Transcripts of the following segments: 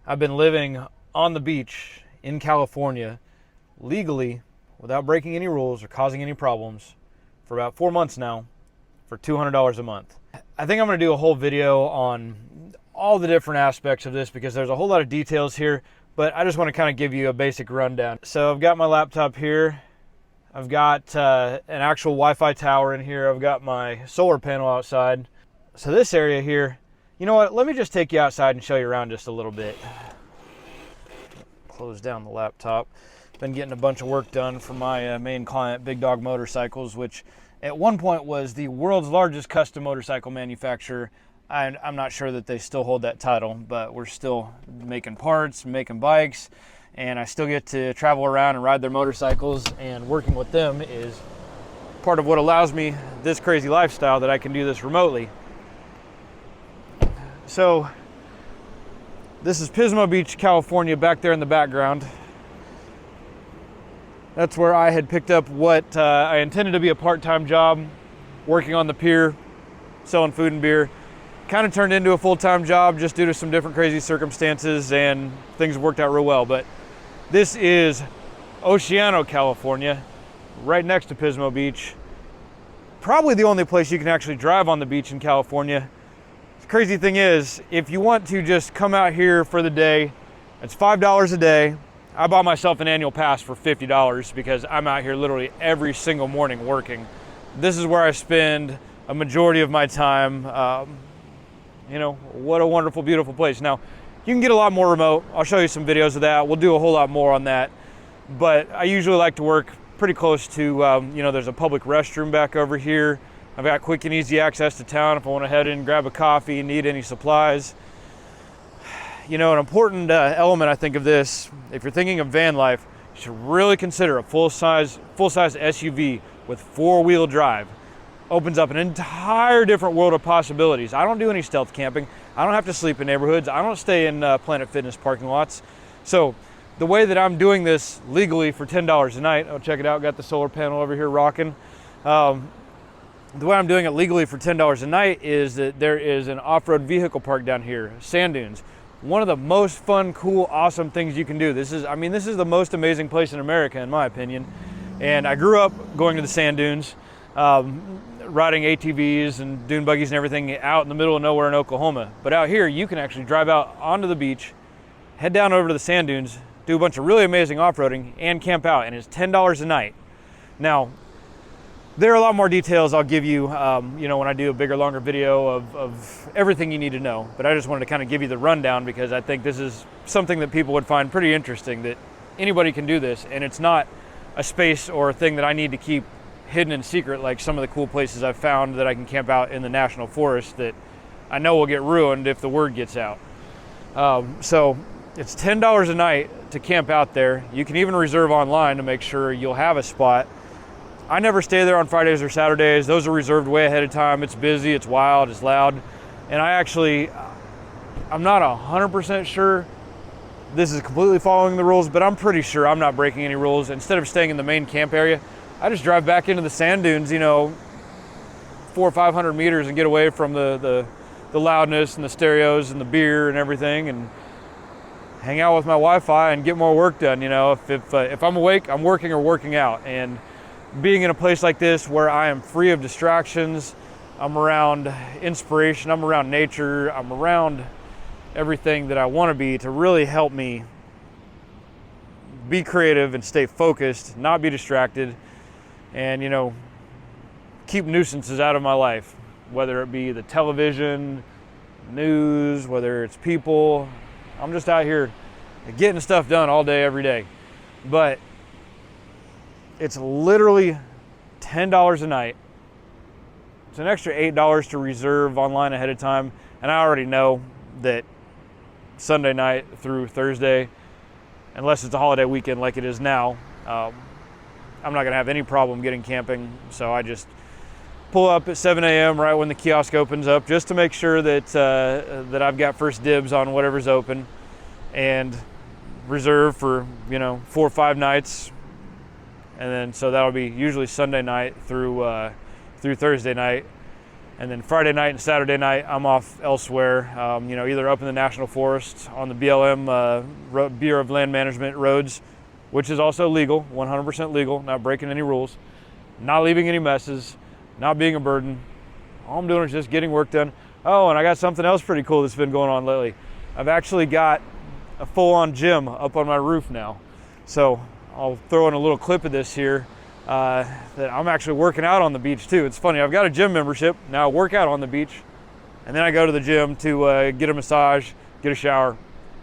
I've been living on the beach in California legally without breaking any rules or causing any problems for about 4 months now for $200 a month. I think I'm going to do a whole video on all the different aspects of this because there's a whole lot of details here, but I just want to kind of give you a basic rundown. So I've got my laptop here. I've got an actual Wi-Fi tower in here. I've got my solar panel outside. So this area here, you know what? Let me just take you outside and show you around just a little bit. Close down the laptop. Been getting a bunch of work done for my main client, Big Dog Motorcycles, which at one point was the world's largest custom motorcycle manufacturer. I'm not sure that they still hold that title, but we're still making parts, making bikes, and I still get to travel around and ride their motorcycles, and working with them is part of what allows me this crazy lifestyle that I can do this remotely. So this is Pismo Beach, California, back there in the background. That's where I had picked up what I intended to be a part-time job, working on the pier, selling food and beer. Kind of turned into a full-time job just due to some different crazy circumstances, and things worked out real well. But this is Oceano, California, right next to Pismo Beach. Probably the only place you can actually drive on the beach in California. The crazy thing is, if you want to just come out here for the day, it's $5 a day. I bought myself an annual pass for $50 because I'm out here literally every single morning working. This is where I spend a majority of my time. You know, what a wonderful, beautiful place. Now, you can get a lot more remote. I'll show you some videos of that. We'll do a whole lot more on that. But I usually like to work pretty close to, you know, there's a public restroom back over here. I've got quick and easy access to town if I want to head in and grab a coffee, need any supplies. You know, an important element, I think, of this, if you're thinking of van life, you should really consider a full-size SUV with four-wheel drive. Opens up an entire different world of possibilities. I don't do any stealth camping. I don't have to sleep in neighborhoods. I don't stay in Planet Fitness parking lots. So the way that I'm doing this legally for $10 a night, oh, check it out, got the solar panel over here rocking. The way I'm doing it legally for $10 a night is that there is an off-road vehicle park down here, sand dunes. One of the most fun, cool, awesome things you can do. This is the most amazing place in America, in my opinion. And I grew up going to the sand dunes, riding ATVs and dune buggies and everything out in the middle of nowhere in Oklahoma. But out here, you can actually drive out onto the beach, head down over to the sand dunes, do a bunch of really amazing off-roading, and camp out, and it's $10 a night. Now, there are a lot more details I'll give you, you know, when I do a bigger, longer video of everything you need to know. But I just wanted to kind of give you the rundown because I think this is something that people would find pretty interesting, that anybody can do this, and it's not a space or a thing that I need to keep hidden in secret like some of the cool places I've found that I can camp out in the national forest that I know will get ruined if the word gets out. So it's $10 a night to camp out there. You can even reserve online to make sure you'll have a spot. I never stay there on Fridays or Saturdays. Those are reserved way ahead of time. It's busy, it's wild, it's loud. And I'm not 100% sure this is completely following the rules, but I'm pretty sure I'm not breaking any rules. Instead of staying in the main camp area, I just drive back into the sand dunes, you know, 400 or 500 meters and get away from the loudness and the stereos and the beer and everything, and hang out with my Wi-Fi and get more work done. You know, if I'm awake, I'm working or working out. And being in a place like this where I am free of distractions, I'm around inspiration, I'm around nature, I'm around everything that I want to be to really help me be creative and stay focused, not be distracted, and, you know, keep nuisances out of my life, whether it be the television, news, whether it's people. I'm just out here getting stuff done all day, every day. But it's literally $10 a night. It's an extra $8 to reserve online ahead of time. And I already know that Sunday night through Thursday, unless it's a holiday weekend like it is now, I'm not gonna have any problem getting camping. So I just pull up at 7 a.m. right when the kiosk opens up, just to make sure that that I've got first dibs on whatever's open, and reserve for, you know, 4 or 5 nights. And then so that'll be usually Sunday night through Thursday night. And then Friday night and Saturday night, I'm off elsewhere, either up in the National Forest on the BLM, Bureau of Land Management roads, which is also legal, 100% legal, not breaking any rules, not leaving any messes, not being a burden. All I'm doing is just getting work done. Oh, and I got something else pretty cool that's been going on lately. I've actually got a full-on gym up on my roof now. So I'll throw in a little clip of this here. That I'm actually working out on the beach too. It's funny, I've got a gym membership, now I work out on the beach, and then I go to the gym to get a massage, get a shower,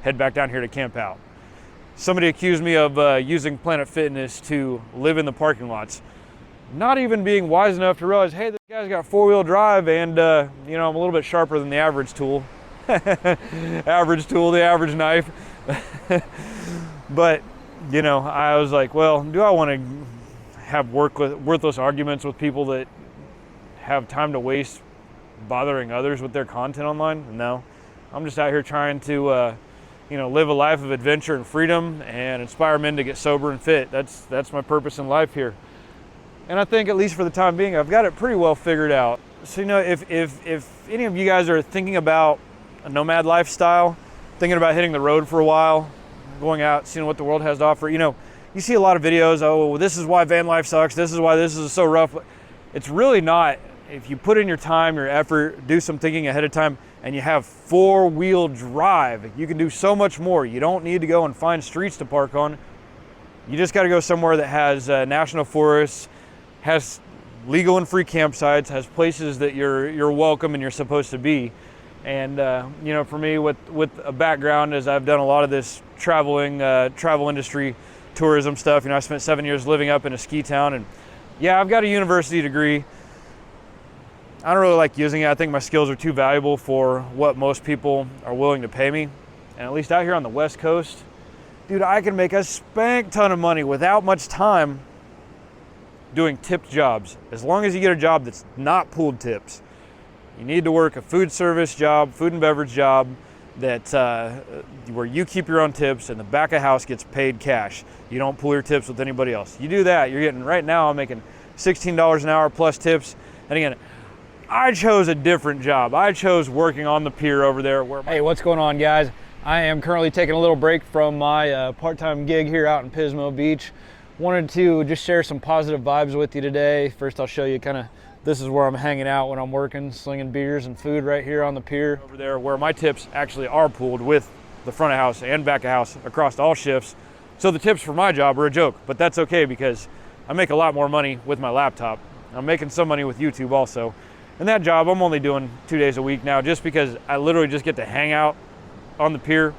head back down here to camp out. Somebody accused me of using Planet Fitness to live in the parking lots. Not even being wise enough to realize, hey, this guy's got four-wheel drive and I'm a little bit sharper than the average tool. Average tool, the average knife. But, I was like, well, do I want to have worthless arguments with people that have time to waste bothering others with their content online? No. I'm just out here trying to live a life of adventure and freedom and inspire men to get sober and fit. That's my purpose in life here. And I think, at least for the time being, I've got it pretty well figured out. So if any of you guys are thinking about a nomad lifestyle, thinking about hitting the road for a while, going out, seeing what the world has to offer, you see a lot of videos, oh, well, this is why van life sucks, this is why this is so rough. It's really not. If you put in your time, your effort, do some thinking ahead of time, and you have four-wheel drive, you can do so much more. You don't need to go and find streets to park on. You just got to go somewhere that has national forests, has legal and free campsites, has places that you're welcome and you're supposed to be. And for me, with a background as I've done a lot of this travel industry, tourism stuff. I spent 7 years living up in a ski town, and yeah, I've got a university degree. I don't really like using it. I think my skills are too valuable for what most people are willing to pay me. And at least out here on the West Coast, dude, I can make a spank ton of money without much time doing tipped jobs. As long as you get a job that's not pooled tips. You need to work a food service job, food and beverage job, that where you keep your own tips and the back of house gets paid cash. You don't pool your tips with anybody else. You do that, you're getting, right now I'm making $16 an hour plus tips. And again, I chose a different job. I chose working on the pier over there. Hey, what's going on, guys? I am currently taking a little break from my part-time gig here out in Pismo Beach. Wanted to just share some positive vibes with you today. First, I'll show you this is where I'm hanging out when I'm working, slinging beers and food right here on the pier. Over there where my tips actually are pooled with the front of house and back of house across all shifts. So the tips for my job are a joke, but that's okay because I make a lot more money with my laptop. I'm making some money with YouTube also. And that job I'm only doing 2 days a week now just because I literally just get to hang out on the pier,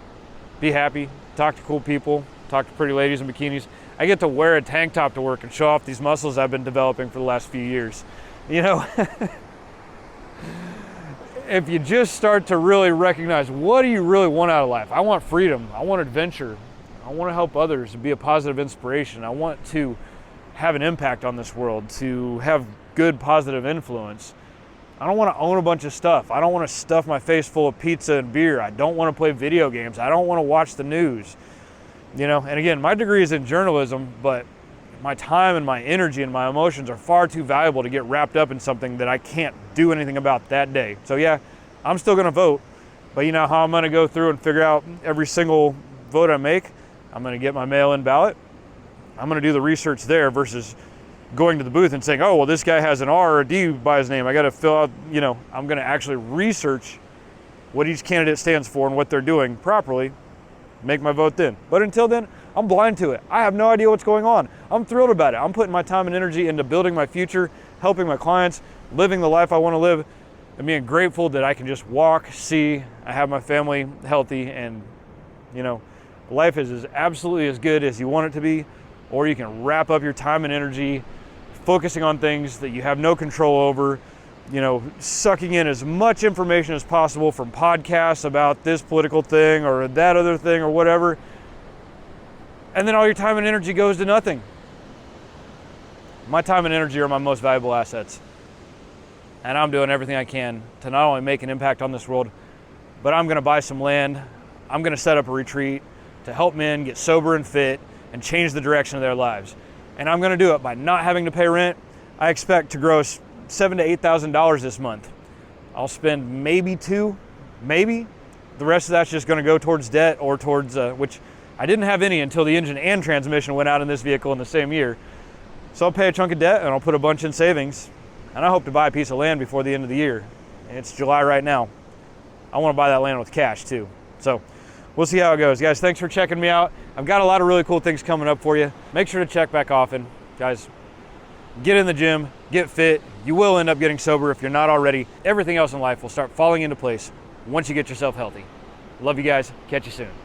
be happy, talk to cool people, talk to pretty ladies in bikinis. I get to wear a tank top to work and show off these muscles I've been developing for the last few years. If you just start to really recognize, what do you really want out of life? I want freedom. I want adventure. I want to help others, be a positive inspiration. I want to have an impact on this world, to have good positive influence. I don't want to own a bunch of stuff. I don't want to stuff my face full of pizza and beer. I don't want to play video games. I don't want to watch the news. And again, my degree is in journalism, but my time and my energy and my emotions are far too valuable to get wrapped up in something that I can't do anything about that day. So yeah, I'm still going to vote, but you know how I'm going to go through and figure out every single vote I make? I'm going to get my mail-in ballot. I'm going to do the research there versus going to the booth and saying, oh, well, this guy has an R or a D by his name. I got to fill out, I'm going to actually research what each candidate stands for and what they're doing properly, make my vote then. But until then, I'm blind to it. I have no idea what's going on. I'm thrilled about it. I'm putting my time and energy into building my future, helping my clients, living the life I want to live, and being grateful that I can just walk, see, I have my family healthy, and life is absolutely as good as you want it to be, or you can wrap up your time and energy focusing on things that you have no control over, sucking in as much information as possible from podcasts about this political thing or that other thing or whatever. And then all your time and energy goes to nothing. My time and energy are my most valuable assets. And I'm doing everything I can to not only make an impact on this world, but I'm going to buy some land. I'm going to set up a retreat to help men get sober and fit and change the direction of their lives. And I'm going to do it by not having to pay rent. I expect to gross $7,000 to $8,000 this month. I'll spend maybe 2, maybe. The rest of that's just gonna go towards debt or towards, which I didn't have any until the engine and transmission went out in this vehicle in the same year. So I'll pay a chunk of debt and I'll put a bunch in savings. And I hope to buy a piece of land before the end of the year. And it's July right now. I wanna buy that land with cash too. So we'll see how it goes. Guys, thanks for checking me out. I've got a lot of really cool things coming up for you. Make sure to check back often. Guys, get in the gym, get fit. You will end up getting sober if you're not already. Everything else in life will start falling into place once you get yourself healthy. Love you guys. Catch you soon.